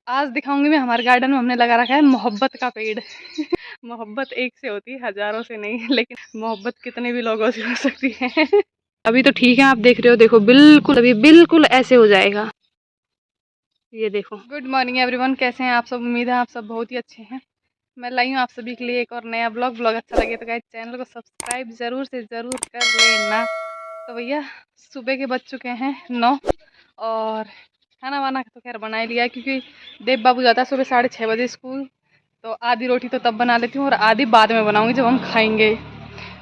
आज दिखाऊंगी मैं हमारे गार्डन में हमने लगा रखा है मोहब्बत का पेड़। मोहब्बत एक से होती है, हजारों से नहीं, लेकिन मोहब्बत कितने भी लोगों से हो सकती है। अभी तो ठीक है, आप देख रहे हो, देखो बिल्कुल अभी बिल्कुल ऐसे हो जाएगा। ये देखो। गुड मॉर्निंग एवरीवन, कैसे हैं आप सब? उम्मीद है आप सब बहुत ही अच्छे हैं। मैं लाई हूँ आप सभी के लिए एक और नया ब्लॉग अच्छा लगे तो गाइस चैनल को सब्सक्राइब जरूर से जरूर कर लेना। तो भैया सुबह के बज चुके हैं 9 और खाना वाना तो खैर बना ही लिया है, क्योंकि देव बाबू जाता है सुबह 6:30 बजे स्कूल। तो आधी रोटी तो तब बना लेती हूँ और आधी बाद में बनाऊंगी जब हम खाएंगे।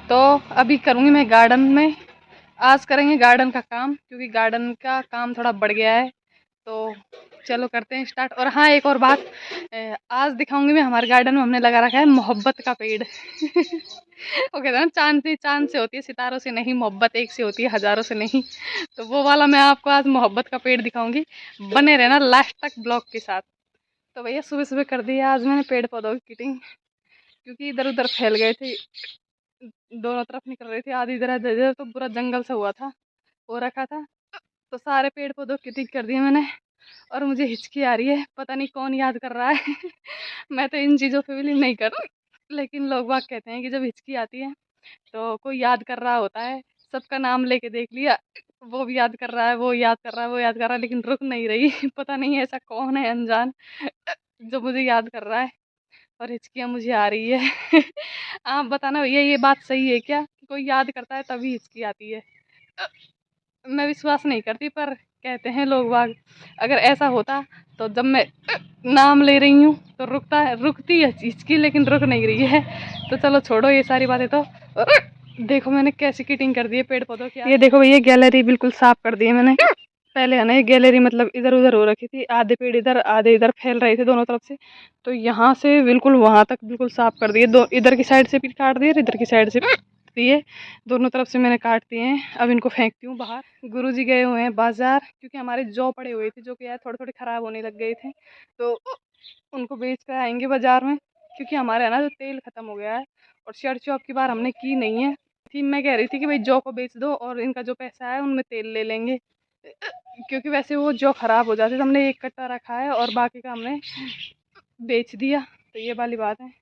तो अभी करूँगी मैं गार्डन में, आज करेंगे गार्डन का काम, क्योंकि गार्डन का काम थोड़ा बढ़ गया है। तो चलो करते हैं स्टार्ट। और हाँ, एक और बात, आज दिखाऊंगी मैं हमारे गार्डन में हमने लगा रखा है मोहब्बत का पेड़। वो कहते हैं ना, चांद से होती है, सितारों से नहीं। मोहब्बत एक से होती है, हजारों से नहीं। तो वो वाला मैं आपको आज मोहब्बत का पेड़ दिखाऊंगी। बने रहना लास्ट तक ब्लॉग के साथ। तो भैया सुबह सुबह कर दिया आज मैंने पेड़ पौधों की कटिंग, क्योंकि इधर उधर फैल गए थे, दोनों तरफ निकल रही थी, आधी इधर आधी इधर, तो पूरा जंगल सा हुआ था, हो रखा था। तो सारे पेड़ पौधों की कटिंग कर दिए मैंने। और मुझे हिचकी आ रही है, पता नहीं कौन याद कर रहा है। मैं तो इन चीज़ों पे बिलीव नहीं कर, लेकिन लोग बाग कहते हैं कि जब हिचकी आती है तो कोई याद कर रहा होता है। सबका नाम लेके देख लिया, वो भी याद कर रहा है, वो याद कर रहा है, वो याद कर रहा है, लेकिन रुक नहीं रही। पता नहीं ऐसा कौन है अनजान जो मुझे याद कर रहा है और हिचकियाँ मुझे आ रही है। आप बताना भैया, ये बात सही है क्या कि कोई याद करता है तभी हिचकी आती है? मैं विश्वास नहीं करती, पर कहते हैं लोग बाग। अगर ऐसा होता तो जब मैं नाम ले रही हूँ तो रुकती है हिचकी, लेकिन रुक नहीं रही है। तो चलो छोड़ो ये सारी बातें। तो देखो मैंने कैसी किटिंग कर दी है पेड़ पौधों की। ये देखो भैया, गैलरी बिल्कुल साफ कर दी है मैंने। पहले है ना, ये गैलरी मतलब इधर उधर हो रखी थी, आधे पेड़ इधर आधे इधर फैल रहे थे दोनों तरफ से। तो यहाँ से बिल्कुल वहां तक बिल्कुल साफ कर दिए। दो इधर की साइड से भी काट दिए, इधर की साइड से दिए, दोनों तरफ से मैंने काट दिए हैं। अब इनको फेंकती हूँ बाहर। गुरुजी गए हुए हैं बाजार, क्योंकि हमारे जौ पड़े हुए थे जो कि यार थोड़े थोड़े खराब होने लग गए थे, तो उनको बेच कर आएंगे बाजार में। क्योंकि हमारे है ना जो तेल खत्म हो गया है, और सरसों अब की बार हमने की नहीं है। थी मैं कह रही थी कि भाई जौ को बेच दो और इनका जो पैसा है उनमें तेल ले लेंगे, क्योंकि वैसे वो जौ खराब हो जाती। तो हमने एक कट्टा रखा है और बाकी का हमने बेच दिया। तो ये वाली बात है।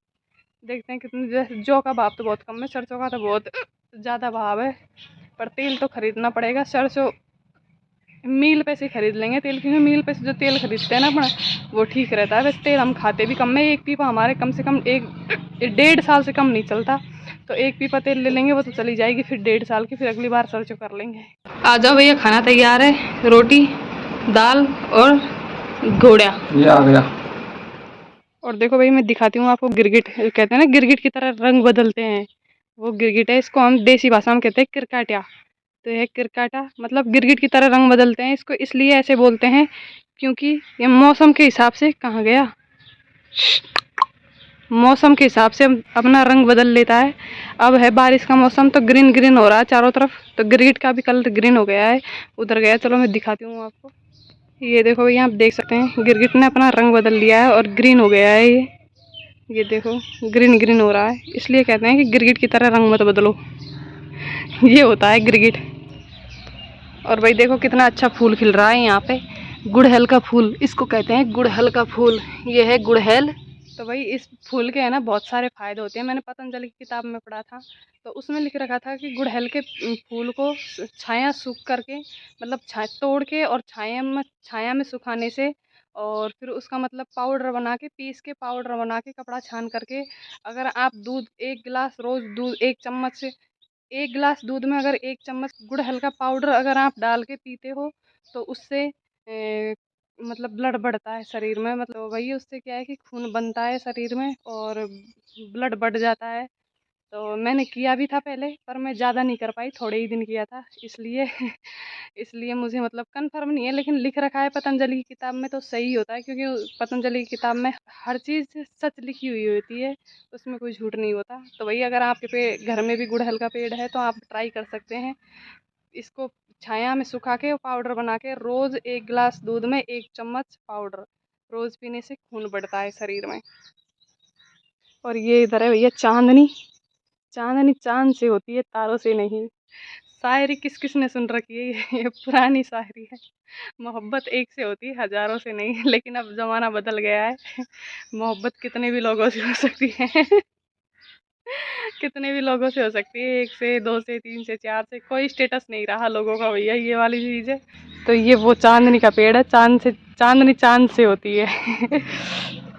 देखते हैं कितनी, जौ का भाव तो बहुत कम है, सरसों का तो बहुत ज़्यादा भाव है। पर तेल तो खरीदना पड़ेगा। सरसों मील पे से खरीद लेंगे तेल, क्योंकि मील पे से जो तेल खरीदते हैं ना अपना, वो ठीक रहता है। वैसे तेल हम खाते भी कम है, एक पीपा हमारे कम से कम एक 1.5 साल से कम नहीं चलता। तो एक पीपा तेल ले लेंगे, वो तो चली जाएगी फिर 1.5 साल की। फिर अगली बार सरसों कर लेंगे। आ जाओ भैया, खाना तैयार है, रोटी दाल और घोड़ा ये आ गया। और देखो भाई, मैं दिखाती हूँ आपको गिरगिट। कहते हैं ना गिरगिट की तरह रंग बदलते हैं, वो गिरगिट है। इसको हम देसी भाषा में कहते हैं किरकाटिया। तो यह किरकाटा मतलब गिरगिट की तरह रंग बदलते हैं, इसको इसलिए ऐसे बोलते हैं क्योंकि ये मौसम के हिसाब से, कहाँ गया, मौसम के हिसाब से अपना रंग बदल लेता है। अब है बारिश का मौसम, तो ग्रीन ग्रीन हो रहा है चारों तरफ, तो गिरगिट का भी कलर ग्रीन हो गया है। उधर गया, चलो मैं दिखाती हूँ आपको। ये देखो भैया, आप देख सकते हैं गिरगिट ने अपना रंग बदल लिया है और ग्रीन हो गया है ये देखो, ग्रीन ग्रीन हो रहा है। इसलिए कहते हैं कि गिरगिट की तरह रंग मत बदलो। ये होता है गिरगिट। और भाई देखो कितना अच्छा फूल खिल रहा है यहाँ पे, गुड़हल का फूल, इसको कहते हैं गुड़हल का फूल। ये है गुड़हल। तो भाई इस फूल के है ना बहुत सारे फायदे होते हैं। मैंने पतंजलि की किताब में पढ़ा था, तो उसमें लिख रखा था कि गुड़हल के फूल को छाया सूख करके, मतलब तोड़ के और छाया में सुखाने से, और फिर उसका मतलब पाउडर बना के, पीस के पाउडर बना के, कपड़ा छान करके, अगर आप दूध 1 गिलास, रोज दूध 1 चम्मच, 1 गिलास दूध में अगर 1 चम्मच गुड़हल का पाउडर अगर आप डाल के पीते हो, तो उससे मतलब ब्लड बढ़ता है शरीर में। मतलब वही, उससे क्या है कि खून बनता है शरीर में और ब्लड बढ़ जाता है। तो मैंने किया भी था पहले, पर मैं ज़्यादा नहीं कर पाई, थोड़े ही दिन किया था, इसलिए इसलिए मुझे मतलब कंफर्म नहीं है। लेकिन लिख रखा है पतंजलि की किताब में तो सही होता है, क्योंकि पतंजलि की किताब में हर चीज़ सच लिखी हुई होती है, उसमें कोई झूठ नहीं होता। तो वही, अगर आपके घर में भी गुड़हल का पेड़ है तो आप ट्राई कर सकते हैं। इसको छाया में सुखा के पाउडर बना के, रोज़ 1 गिलास दूध में 1 चम्मच पाउडर रोज़ पीने से खून बढ़ता है शरीर में। और ये इधर है भैया चांदनी। चांदनी चांद से होती है, तारों से नहीं। शायरी किस किस ने सुन रखी है ये पुरानी शायरी है। मोहब्बत एक से होती है, हजारों से नहीं। लेकिन अब जमाना बदल गया है। मोहब्बत कितने भी लोगों से हो सकती है। कितने भी लोगों से हो सकती है, एक से, दो से, तीन से, चार से, कोई स्टेटस नहीं रहा लोगों का भैया, ये वाली चीज है। तो ये वो चांदनी का पेड़ है, चांद से चांदनी चांद से होती है।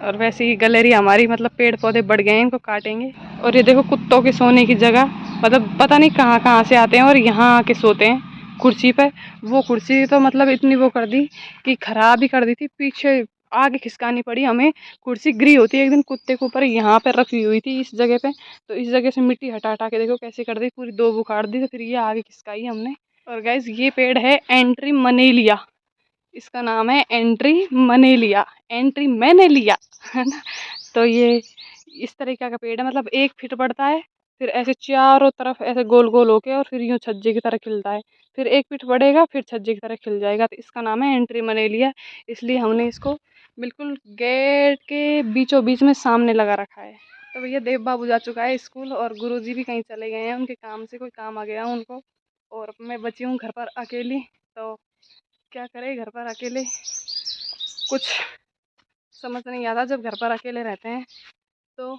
और वैसे ही गैलरी हमारी, मतलब पेड़ पौधे बढ़ गए हैं, इनको काटेंगे। और ये देखो कुत्तों के सोने की जगह, मतलब पता नहीं कहाँ कहाँ से आते हैं और यहाँ आके सोते हैं कुर्सी पे। वो कुर्सी तो मतलब इतनी वो कर दी कि खराब ही कर दी थी, पीछे आगे खिसकानी पड़ी हमें। कुर्सी गिरी होती है एक दिन कुत्ते के ऊपर, यहाँ पे रखी हुई थी इस जगह पे, तो इस जगह से मिट्टी हटा हटा के देखो कैसे कर दी, पूरी दो बुखार दी, तो फिर ये आगे खिसकाई हमने। और गाइस ये पेड़ है एंट्री मनेलिया, इसका नाम है एंट्री मनेलिया, एंट्री मैंने लिया, है ना। तो ये इस तरीके का पेड़ है, मतलब 1 फीट बढ़ता है, फिर ऐसे चारों तरफ ऐसे गोल गोल होके और फिर यूं छज्जे की तरह खिलता है, फिर 1 फीट बढ़ेगा फिर छज्जे की तरह खिल जाएगा। तो इसका नाम है एंट्री मनेलिया, इसलिए हमने इसको बिल्कुल गेट के बीचों बीच में सामने लगा रखा है। तो भैया देव बाबू जा चुका है स्कूल, और गुरुजी भी कहीं चले गए हैं, उनके काम से कोई काम आ गया उनको, और मैं बची हूँ घर पर अकेली। तो क्या करें घर पर अकेले, कुछ समझ नहीं आता जब घर पर अकेले रहते हैं तो।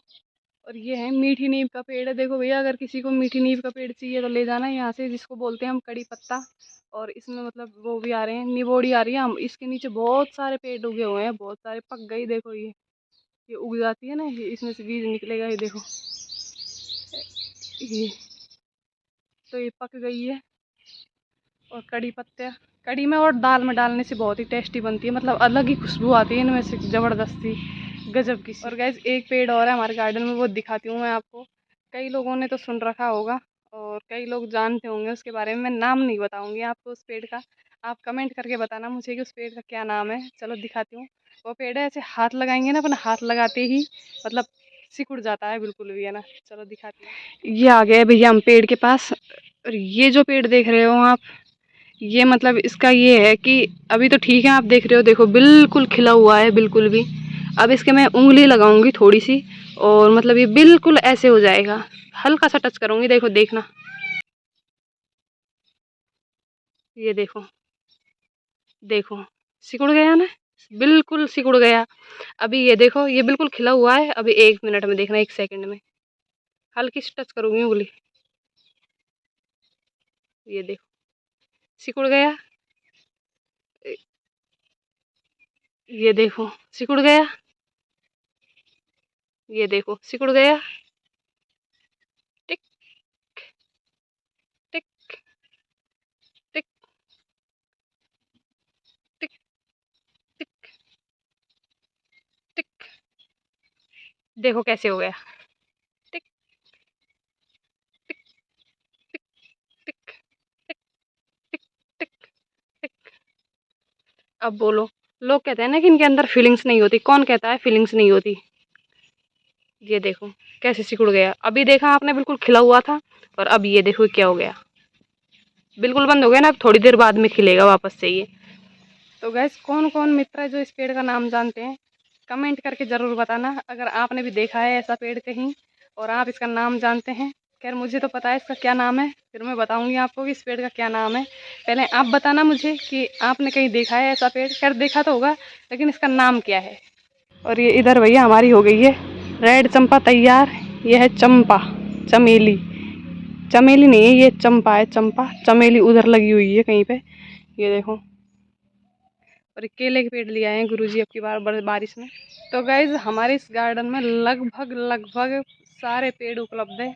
और ये है मीठी नीम का पेड़ है, देखो भैया अगर किसी को मीठी नीम का पेड़ चाहिए तो ले जाना यहाँ से, जिसको बोलते हैं हम कड़ी पत्ता। और इसमें मतलब वो भी आ रहे हैं, निबोड़ी आ रही है, हम इसके नीचे बहुत सारे पेड़ उगे हुए हैं, बहुत सारे पक गई, देखो ये उग जाती है ना, ये इसमें से बीज निकलेगा, ये देखो ये, तो ये पक गई है। और कड़ी पत्ते कड़ी में और दाल में डालने से बहुत ही टेस्टी बनती है, मतलब अलग ही खुशबू आती है इनमें से, ज़बरदस्ती गजब की। और गैस एक पेड़ और है हमारे गार्डन में, वो दिखाती हूँ मैं आपको। कई लोगों ने तो सुन रखा होगा और कई लोग जानते होंगे उसके बारे में, मैं नाम नहीं बताऊँगी आपको उस पेड़ का, आप कमेंट करके बताना मुझे कि उस पेड़ का क्या नाम है। चलो दिखाती हूँ। वो पेड़ है, ऐसे हाथ लगाएंगे ना, अपना हाथ लगाते ही मतलब सिकुड़ जाता है बिल्कुल भी, है ना। चलो दिखाती हूँ। ये आ गए भैया हम पेड़ के पास, और ये जो पेड़ देख रहे हो आप, ये मतलब इसका ये है कि अभी तो ठीक है, आप देख रहे हो, देखो बिल्कुल खिला हुआ है बिल्कुल भी। अब इसके मैं उंगली लगाऊंगी थोड़ी सी, और मतलब ये बिल्कुल ऐसे हो जाएगा, हल्का सा टच करूंगी, देखो देखना, ये देखो, देखो सिकुड़ गया ना, बिल्कुल सिकुड़ गया। अभी ये देखो ये बिल्कुल खिला हुआ है, अभी 1 मिनट में देखना, 1 सेकंड में हल्की सी टच करूंगी उंगली, ये देखो सिकुड़ गया, ये देखो सिकुड़ गया, ये देखो सिकुड़ गया, टिक टिक टिक टिक टिक टिक, देखो कैसे हो गया, टिक टिक टिक टिक टिक टिक टिक टिक। अब बोलो, लोग कहते हैं ना कि इनके अंदर फीलिंग्स नहीं होती, कौन कहता है फीलिंग्स नहीं होती। ये देखो कैसे सिकुड़ गया, अभी देखा आपने बिल्कुल खिला हुआ था, और अब ये देखो क्या हो गया, बिल्कुल बंद हो गया ना, अब थोड़ी देर बाद में खिलेगा वापस से ये। तो गैस कौन कौन मित्र है जो इस पेड़ का नाम जानते हैं, कमेंट करके ज़रूर बताना, अगर आपने भी देखा है ऐसा पेड़ कहीं और आप इसका नाम जानते हैं। खैर मुझे तो पता है इसका क्या नाम है, फिर मैं बताऊंगी आपको कि इस पेड़ का क्या नाम है। पहले आप बताना मुझे कि आपने कहीं देखा है ऐसा पेड़, खैर देखा तो होगा, लेकिन इसका नाम क्या है। और ये इधर भैया हमारी हो गई है रेड चंपा तैयार, ये है चंपा, चमेली, चमेली नहीं है ये चंपा है, चंपा, चमेली उधर लगी हुई है कहीं पे, ये देखो। और केले के पेड़ ले आए हैं गुरुजी अब की बार बारिश में। तो गाइज हमारे इस गार्डन में लगभग लगभग सारे पेड़ उपलब्ध है,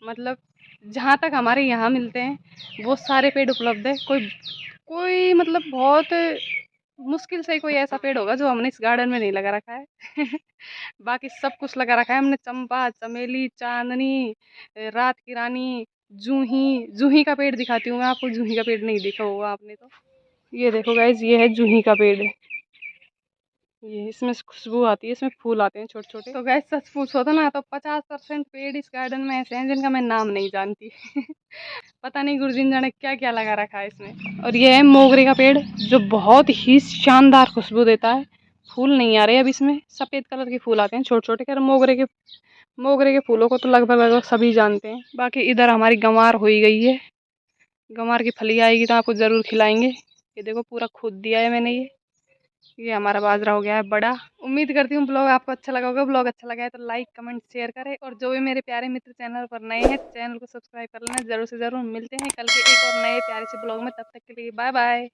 मतलब जहाँ तक हमारे यहाँ मिलते हैं वो सारे पेड़ उपलब्ध है। कोई कोई मतलब बहुत मुश्किल से कोई ऐसा पेड़ होगा जो हमने इस गार्डन में नहीं लगा रखा है। बाकी सब कुछ लगा रखा है हमने, चंपा, चमेली, चांदनी, रात की रानी, जूही, जूही का पेड़ दिखाती हूँ मैं आपको, जूही का पेड़ नहीं देखा होगा आपने तो। ये देखो गाइज ये है जूही का पेड़, ये इसमें से खुशबू आती है, इसमें फूल आते हैं छोटे छोटे। तो गैस सच पूछो तो ना, तो 50% पेड़ इस गार्डन में ऐसे हैं जिनका मैं नाम नहीं जानती। पता नहीं गुरुजी ने जाने क्या क्या लगा रखा है इसमें। और ये है मोगरे का पेड़, जो बहुत ही शानदार खुशबू देता है। फूल नहीं आ रहे अब इसमें, सफ़ेद कलर के फूल आते हैं छोटे छोटे। खैर मोगरे के फूलों को तो लगभग लगभग सभी जानते हैं। बाकी इधर हमारी गंवार हो ही गई है, गंवार की फली आएगी तो आपको ज़रूर खिलाएंगे। ये देखो पूरा खुद दिया है मैंने ये हमारा बाजरा हो गया है बड़ा। उम्मीद करती हूँ ब्लॉग आपको अच्छा लगा होगा। ब्लॉग अच्छा लगा है तो लाइक कमेंट शेयर करें, और जो भी मेरे प्यारे मित्र चैनल पर नए हैं चैनल को सब्सक्राइब कर लेना। ज़रूर से ज़रूर मिलते हैं कल के एक और नए प्यारे से ब्लॉग में। तब तक के लिए बाय बाय।